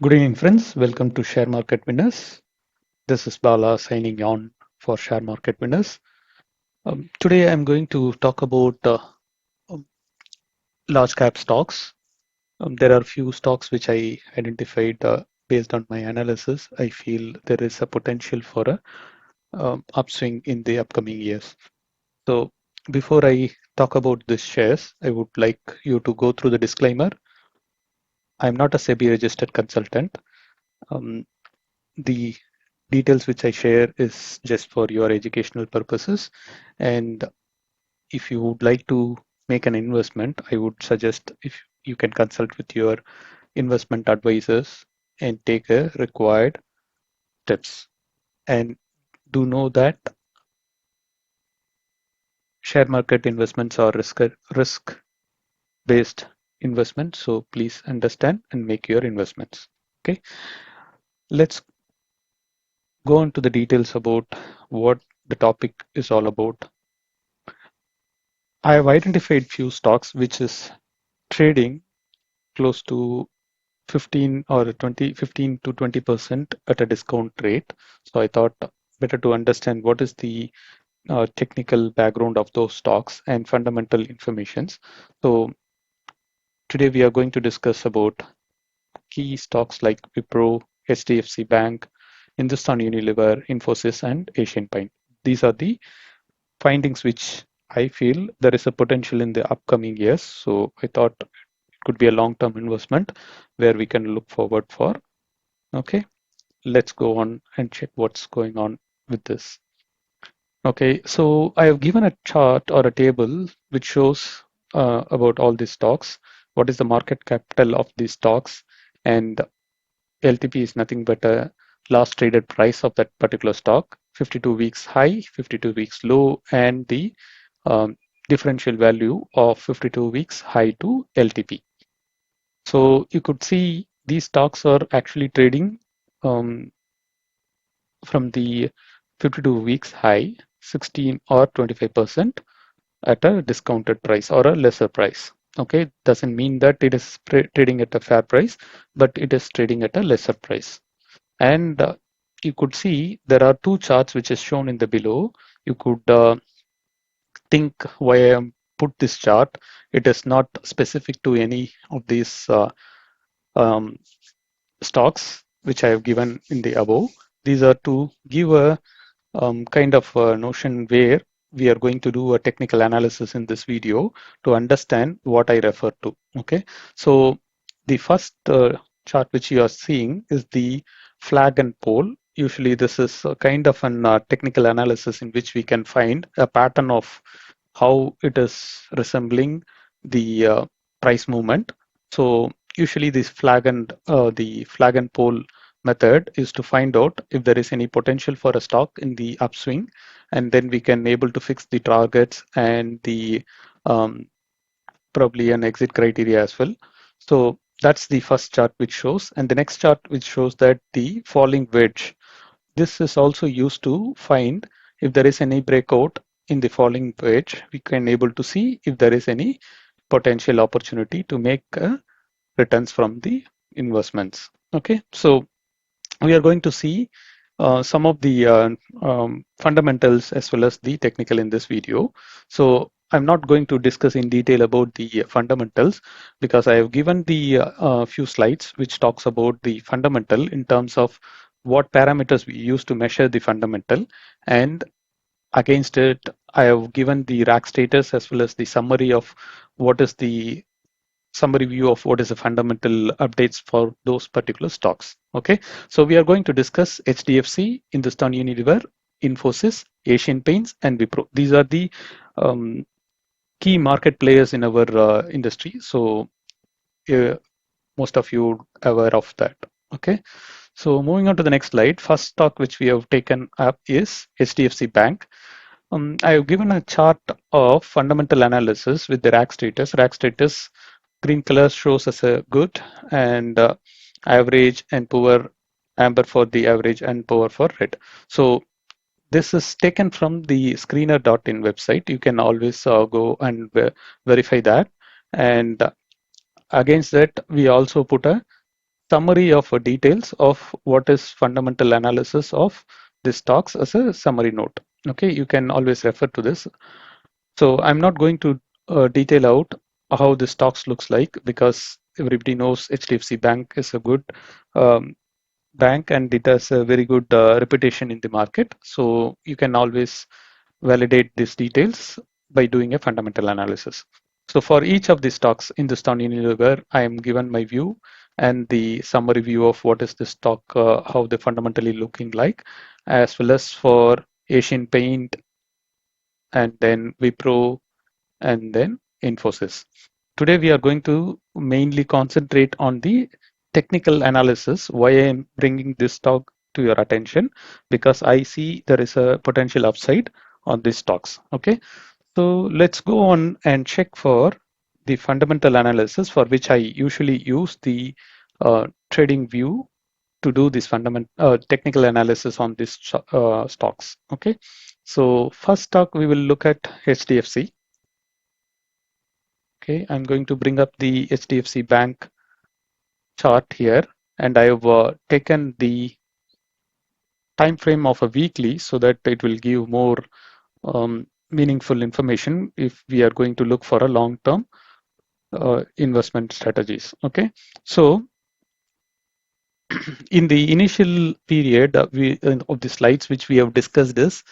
Good evening, friends. Welcome to Share Market Winners. This is Bala signing on for Share Market Winners. Today, I'm going to talk about um, large cap stocks. There are few stocks which I identified based on my analysis. I feel there is a potential for a upswing in the upcoming years. So, before I talk about these shares, I would like you to go through the disclaimer. I'm not a SEBI registered consultant. Um, the details which I share is just for your educational purposes. And if you would like to make an investment, I would suggest if you can consult with your investment advisors and take a required steps. And do know that share market investments are risk based investments. So please understand and make your investments. Okay, let's go on to the details about what the topic is all about. I have identified few stocks which is trading close to 15 or 20, 15 to 20% at a discount rate. So I thought better to understand what is the technical background of those stocks and fundamental informations. So today we are going to discuss about key stocks like Wipro, HDFC Bank, Hindustan Unilever, Infosys, and Asian Paint. These are the findings which I feel there is a potential in the upcoming years. So I thought it could be a long-term investment where we can look forward for. Okay, let's go on and check what's going on with this. Okay, so I have given a chart or a table which shows about all these stocks. What is the market capital of these stocks? And LTP is nothing but a last traded price of that particular stock, 52 weeks high, 52 weeks low, and the um, differential value of 52 weeks high to LTP. So you could see these stocks are actually trading um, from the 52 weeks high, 16 or 25% at a discounted price or a lesser price. Okay, doesn't mean that it is trading at a fair price, but it is trading at a lesser price. And you could see there are two charts which is shown in the below. You could think why I am put this chart. It is not specific to any of these um, stocks which I have given in the above. These are to give a kind of a notion where we are going to do a technical analysis in this video to understand what I refer to. Okay, so the first chart which you are seeing is the flag and pole. Usually this is a kind of an technical analysis in which we can find a pattern of how it is resembling the price movement. So usually this the flag and pole method is to find out if there is any potential for a stock in the upswing, and then we can able to fix the targets and the um, probably an exit criteria as well. So that's the first chart which shows, and the next chart which shows that the falling wedge. This is also used to find if there is any breakout in the falling wedge. We can able to see if there is any potential opportunity to make returns from the investments. Okay, so we are going to see some of the fundamentals as well as the technical in this video. So I'm not going to discuss in detail about the fundamentals because I have given the few slides which talks about the fundamental in terms of what parameters we use to measure the fundamental, and against it I have given the rack status as well as the summary of what is the summary view of what is the fundamental updates for those particular stocks. Okay, so we are going to discuss HDFC, Hindustan Unilever, Infosys, Asian Paints, and Wipro. These are the um, key market players in our industry. So uh, most of you are aware of that. Okay, so moving on to the next slide. First stock which we have taken up is HDFC Bank. I have given a chart of fundamental analysis with the rack status. Rack status green color shows as a good, and average and poor amber for the average and poor for red. So this is taken from the screener.in website. You can always go and verify that. And against that, we also put a summary of details of what is fundamental analysis of the stocks as a summary note. Okay, you can always refer to this. So I'm not going to detail out how the stocks looks like, because everybody knows HDFC Bank is a good um, bank and it has a very good reputation in the market. So you can always validate these details by doing a fundamental analysis. So for each of the stocks, Hindustan Unilever, I am given my view and the summary view of what is the stock, how they fundamentally looking like, as well as for Asian Paint and then Wipro and then Infosys. Today we are going to mainly concentrate on the technical analysis. Why I am bringing this talk to your attention, because I see there is a potential upside on these stocks. Okay, so let's go on and check for the fundamental analysis, for which I usually use the trading view to do this fundamental technical analysis on these stocks. Okay, so first stock we will look at HDFC. Okay, I'm going to bring up the HDFC Bank chart here, and I have taken the time frame of a weekly so that it will give more meaningful information if we are going to look for a long-term investment strategies. Okay, so in the initial period of the slides which we have discussed is,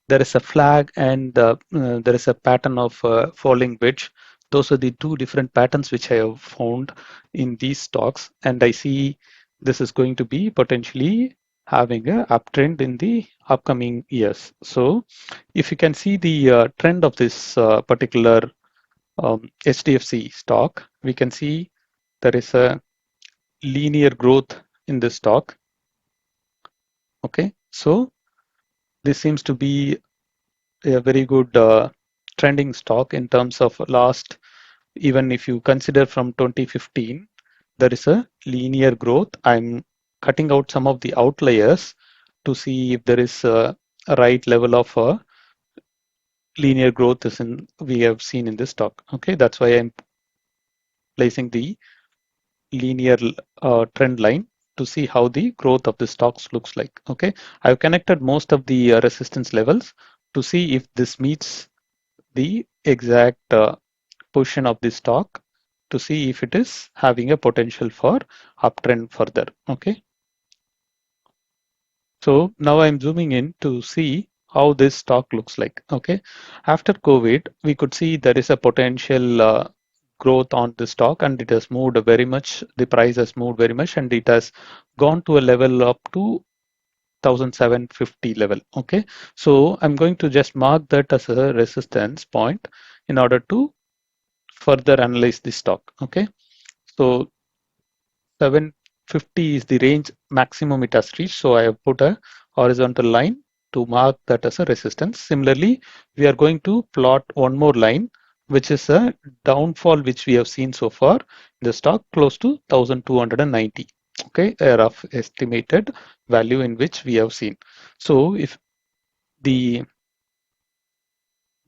there is a flag and there is a pattern of falling wedge. Those are the two different patterns which I have found in these stocks, and I see this is going to be potentially having a uptrend in the upcoming years. So if you can see the trend of this particular HDFC stock, we can see there is a linear growth in this stock. Okay, so this seems to be a very good trending stock in terms of last, even if you consider from 2015, there is a linear growth. I'm cutting out some of the outliers to see if there is a right level of linear growth is in we have seen in this stock. Okay, that's why I'm placing the linear trend line to see how the growth of the stocks looks like. Okay, I've connected most of the resistance levels to see if this meets the exact position of the stock, to see if it is having a potential for uptrend further. Okay, so now I'm zooming in to see how this stock looks like. Okay, after COVID, we could see there is a potential growth on the stock, and it has moved very much. The price has moved very much, and it has gone to a level up to 1750 level. Okay, so I'm going to just mark that as a resistance point in order to further analyze the stock. Okay, so 750 is the range maximum it has reached. So I have put a horizontal line to mark that as a resistance. Similarly, we are going to plot one more line, which is a downfall which we have seen so far in the stock, close to 1290. Okay, a rough estimated value in which we have seen. So if the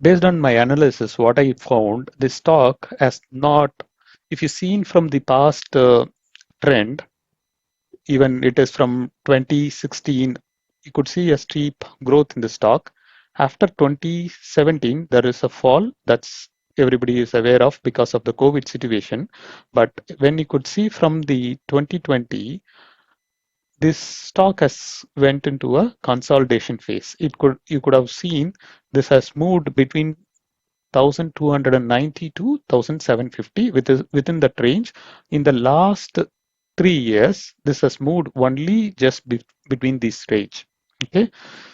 based on my analysis, what I found, the stock has not, if you've seen from the past trend, even it is from 2016, you could see a steep growth in the stock. After 2017, there is a fall that's everybody is aware of because of the COVID situation. But when you could see from the 2020, this stock has went into a consolidation phase. You could have seen this has moved between 1290 to 1750 within that range. In the last 3 years, this has moved only just between this range. Okay,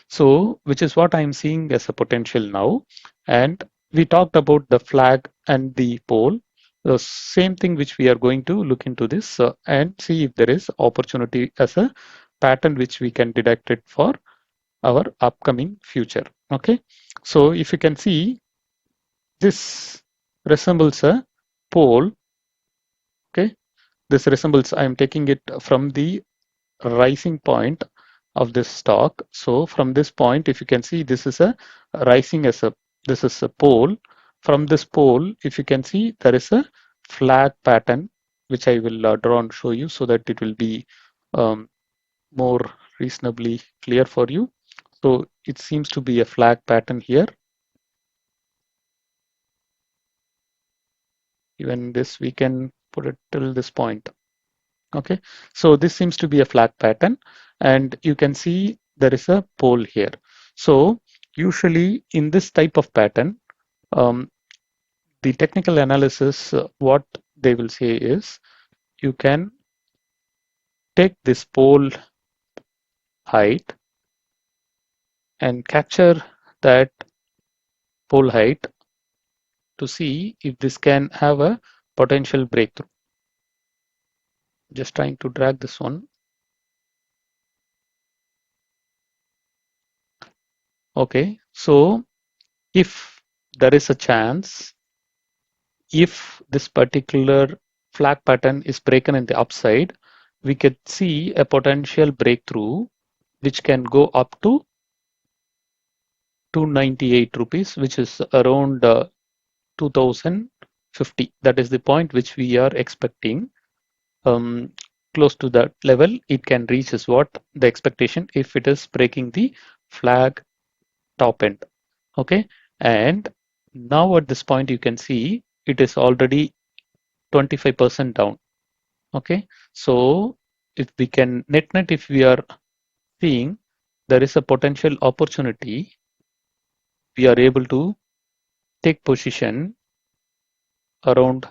so which is what I'm seeing as a potential now. And we talked about the flag and the pole. The same thing which we are going to look into this and see if there is opportunity as a pattern which we can detect it for our upcoming future. Okay, so if you can see, this resembles a pole. Okay, this resembles, I am taking it from the rising point of this stock. So from this point, if you can see, this is a rising as a, this is a pole. From this pole, if you can see, there is a flag pattern which I will draw and show you so that it will be um, more reasonably clear for you. So it seems to be a flag pattern here. Even this, we can put it till this point. Okay, so this seems to be a flag pattern, and you can see there is a pole here. So usually in this type of pattern, um, the technical analysis, what they will say is you can take this pole height and capture that pole height to see if this can have a potential breakthrough. Just trying to drag this one. Okay, so if there is a chance, if this particular flag pattern is broken in the upside, we could see a potential breakthrough which can go up to 298 rupees, which is around 2050. That is the point which we are expecting. Um, Close to that level, it can reach is what the expectation if it is breaking the flag top end. Okay, and now at this point you can see it is already 25% down. Okay, so if we can net if we are seeing there is a potential opportunity, we are able to take position around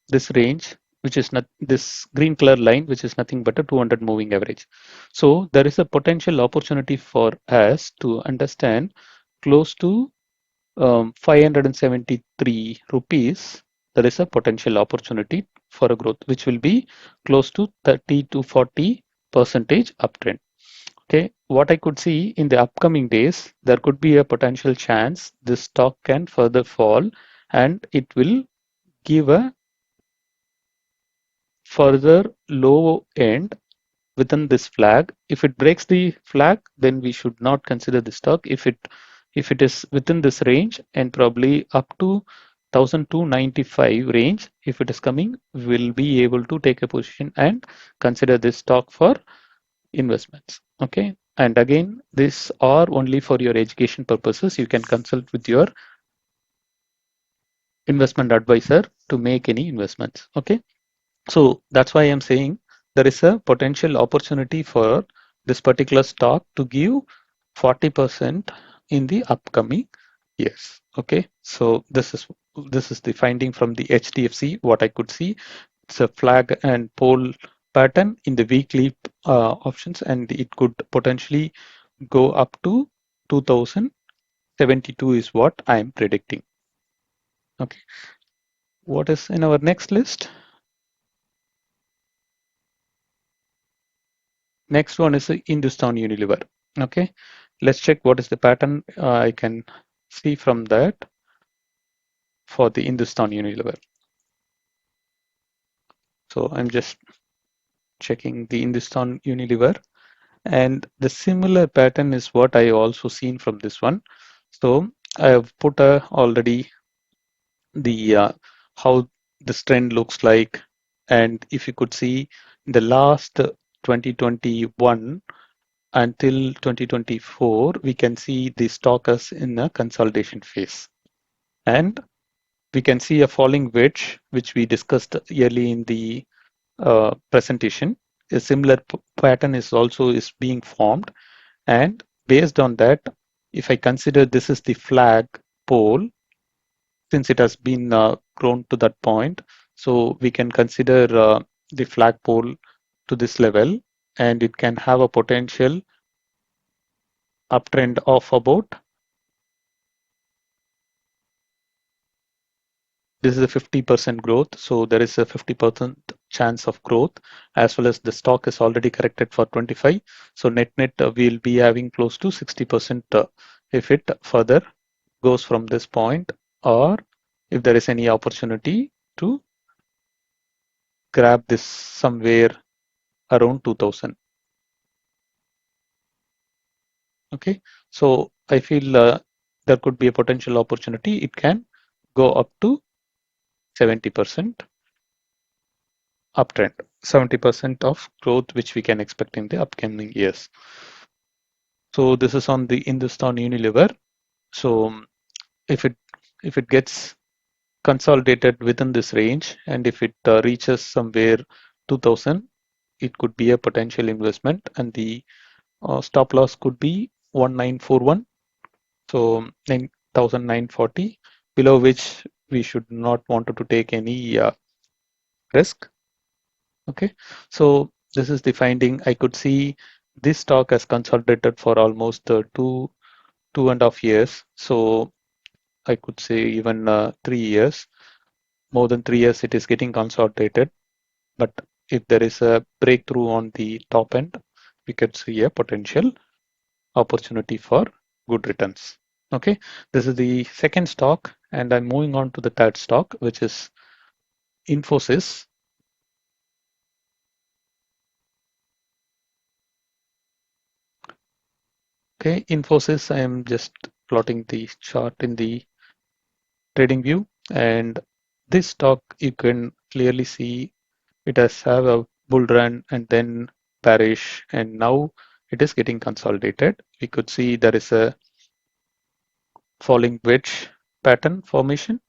this range, which is not this green color line, which is nothing but a 200 moving average. So there is a potential opportunity for us to understand close to 573 rupees. There is a potential opportunity for a growth, which will be close to 30 to 40 percentage uptrend. Okay, what I could see in the upcoming days, there could be a potential chance this stock can further fall and it will give a further low end within this flag. If it breaks the flag, then we should not consider the stock. If it is within this range and probably up to 1295 range, if it is coming, we'll be able to take a position and consider this stock for investments. Okay. And again, these are only for your education purposes. You can consult with your investment advisor to make any investments. Okay. So that's why I'm saying there is a potential opportunity for this particular stock to give 40% in the upcoming years. Okay, so this is the finding from the HDFC. What I could see, it's a flag and pole pattern in the weekly options, and it could potentially go up to 2072 is what I'm predicting. Okay, what is in our next list? Next one is Hindustan Unilever. Okay, let's check what is the pattern I can see from that for the Hindustan Unilever. So I'm just checking the Hindustan Unilever, and the similar pattern is what I also seen from this one. So I have put already the how this trend looks like, and if you could see in the last 2021 until 2024, we can see the stock is in a consolidation phase. And we can see a falling wedge, which we discussed early in the presentation. A similar pattern is being formed. And based on that, if I consider this is the flag pole, since it has been grown to that point, so we can consider the flag pole to this level, and it can have a potential uptrend of about, this is a 50% growth, so there is a 50% chance of growth, as well as the stock is already corrected for 25. So net we'll be having close to 60% if it further goes from this point, or if there is any opportunity to grab this somewhere around 2000. Okay, so I feel there could be a potential opportunity. It can go up to 70%. uptrend, 70% of growth which we can expect in the upcoming years. So this is on the Hindustan Unilever. So if it if it gets consolidated within this range, and if it reaches somewhere 2000, it could be a potential investment, and the stop loss could be 1941, so 9940, below which we should not want to take any risk. Okay, so this is the finding. I could see this stock has consolidated for almost 2.5 years. So I could say even 3 years, more than 3 years, it is getting consolidated. But if there is a breakthrough on the top end, we could see a potential opportunity for good returns. Okay, this is the second stock, and I'm moving on to the third stock, which is Infosys. Okay, Infosys, I am just plotting the chart in the trading view, and this stock you can clearly see it has have a bull run and then bearish, and now it is getting consolidated. We could see there is a falling wedge pattern formation,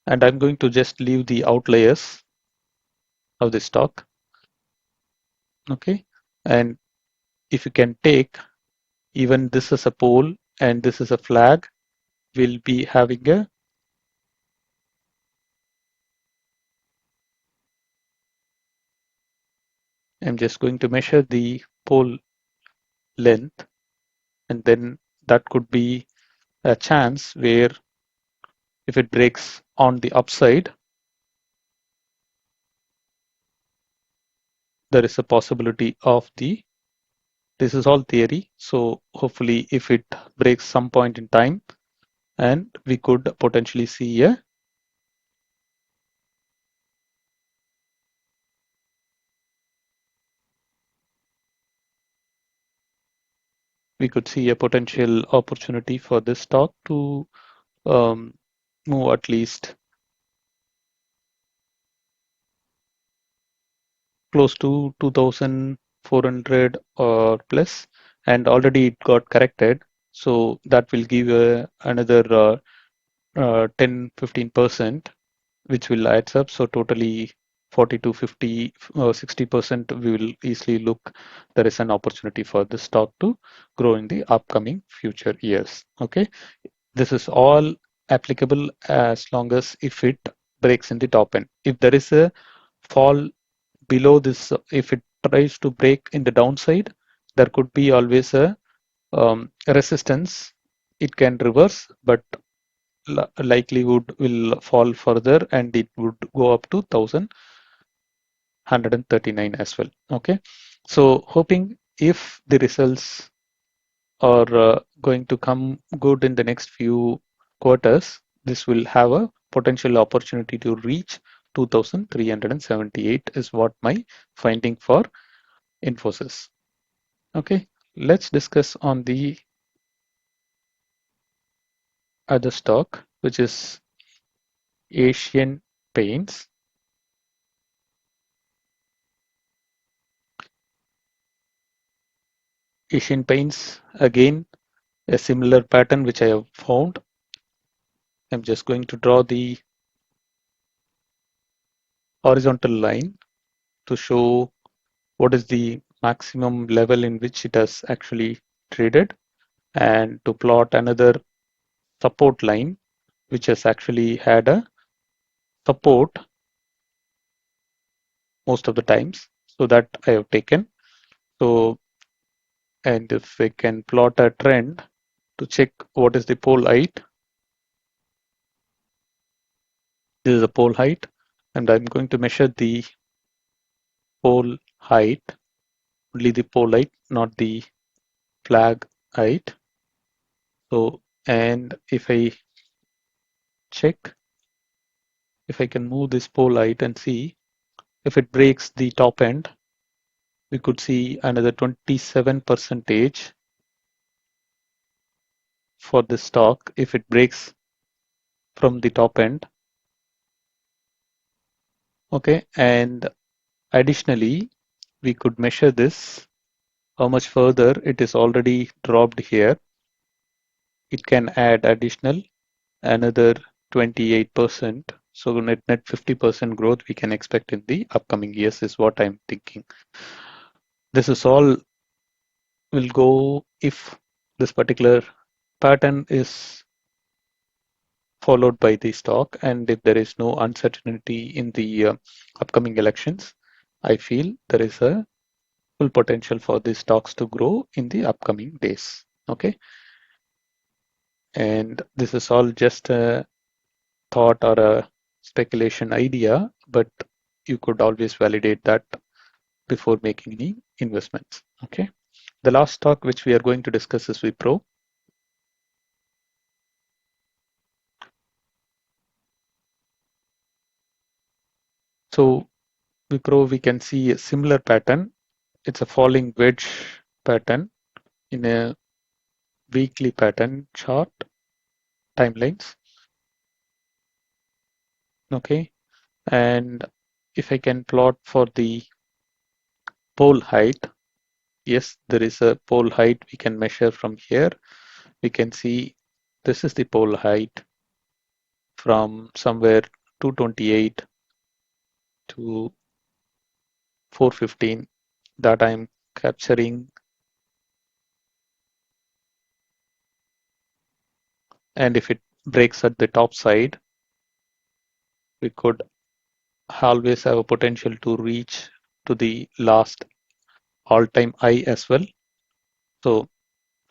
and I'm going to just leave the outliers of the stock. Okay, and if you can take, even this is a pole and this is a flag, we'll be having a, I'm just going to measure the pole length, and then that could be a chance where if it breaks on the upside, there is a possibility of the, this is all theory, so hopefully if it breaks some point in time, and we could potentially see a, we could see a potential opportunity for this stock to um, move at least close to 2400 or plus, and already it got corrected, so that will give another 10-15%, which will adds up. So totally 40 to 50 60%, we will easily look, there is an opportunity for the stock to grow in the upcoming future years. Okay, this is all applicable as long as if it breaks in the top end. If there is a fall below this, if it tries to break in the downside, there could be always a resistance. It can reverse, but likelihood will fall further, and it would go up to 1139 as well. Okay, so hoping if the results are going to come good in the next few quarters, this will have a potential opportunity to reach 2378 is what my finding for Infosys. Okay, let's discuss on the other stock, which is Asian Paints. Asian Paints, again, a similar pattern which I have found. I'm just going to draw the horizontal line to show what is the maximum level in which it has actually traded, and to plot another support line which has actually had a support most of the times. So that I have taken. So, and if I can plot a trend to check what is the pole height, this is the pole height, and I'm going to measure the pole height, only the pole height, not the flag height. So, and if I check, if I can move this pole height and see if it breaks the top end, we could see another 27 percentage for the stock if it breaks from the top end. Okay, and Additionally, we could measure this, how much further it is already dropped here. It can add additional another 28%. So net 50% growth we can expect in the upcoming years is what I'm thinking. This is all will go if this particular pattern is followed by the stock, and if there is no uncertainty in the upcoming elections, I feel there is a full potential for the stocks to grow in the upcoming days. Okay, and this is all just a thought or a speculation idea, but you could always validate that before making any investments. Okay, the last stock which we are going to discuss is Wipro. So Wipro, we can see a similar pattern. It's a falling wedge pattern in a weekly pattern chart timelines. Okay, and if I can plot for the pole height, yes, there is a pole height we can measure from here. We can see this is the pole height from somewhere 228 to 415 that I'm capturing, and if it breaks at the top side, we could always have a potential to reach to the last all-time high as well. So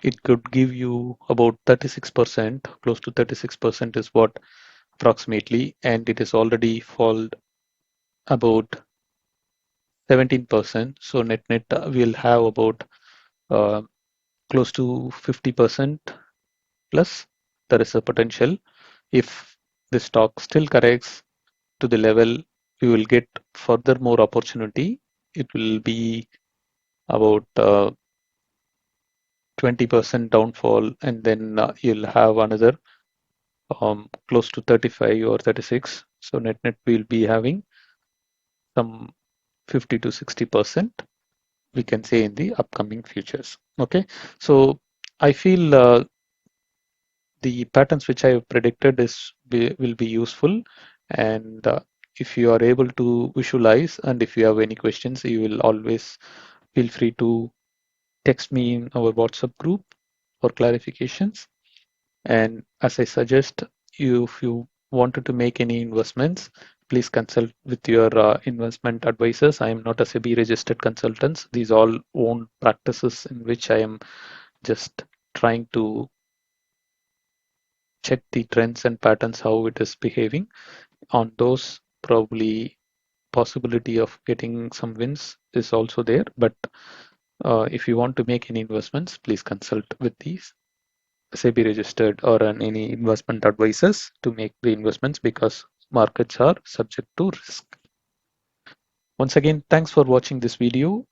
it could give you about 36%, close to 36% is what approximately, and it is already fallen about 17%. So net we'll have about uh, close to 50% plus. There is a potential. If the stock still corrects to the level, we will get further more opportunity. It will be about 20% downfall, and then you'll have another close to 35 or 36. So net we'll be having some 50 to 60% we can say in the upcoming futures. Okay, so I feel the patterns which I have predicted will be useful, and if you are able to visualize and if you have any questions, you will always feel free to text me in our WhatsApp group for clarifications. And as I suggest, if you wanted to make any investments, please consult with your investment advisors. I am not a SEBI registered consultant. These all own practices in which I am just trying to check the trends and patterns, how it is behaving. On those, probably possibility of getting some wins is also there. But if you want to make any investments, please consult with these SEBI registered or any investment advisors to make the investments because markets are subject to risk. Once again, thanks for watching this video.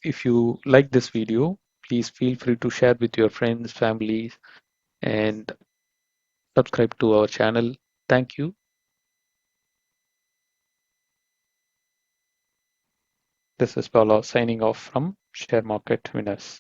If you like this video, please feel free to share with your friends, families, and subscribe to our channel. Thank you. This is Paula signing off from Share Market Winners.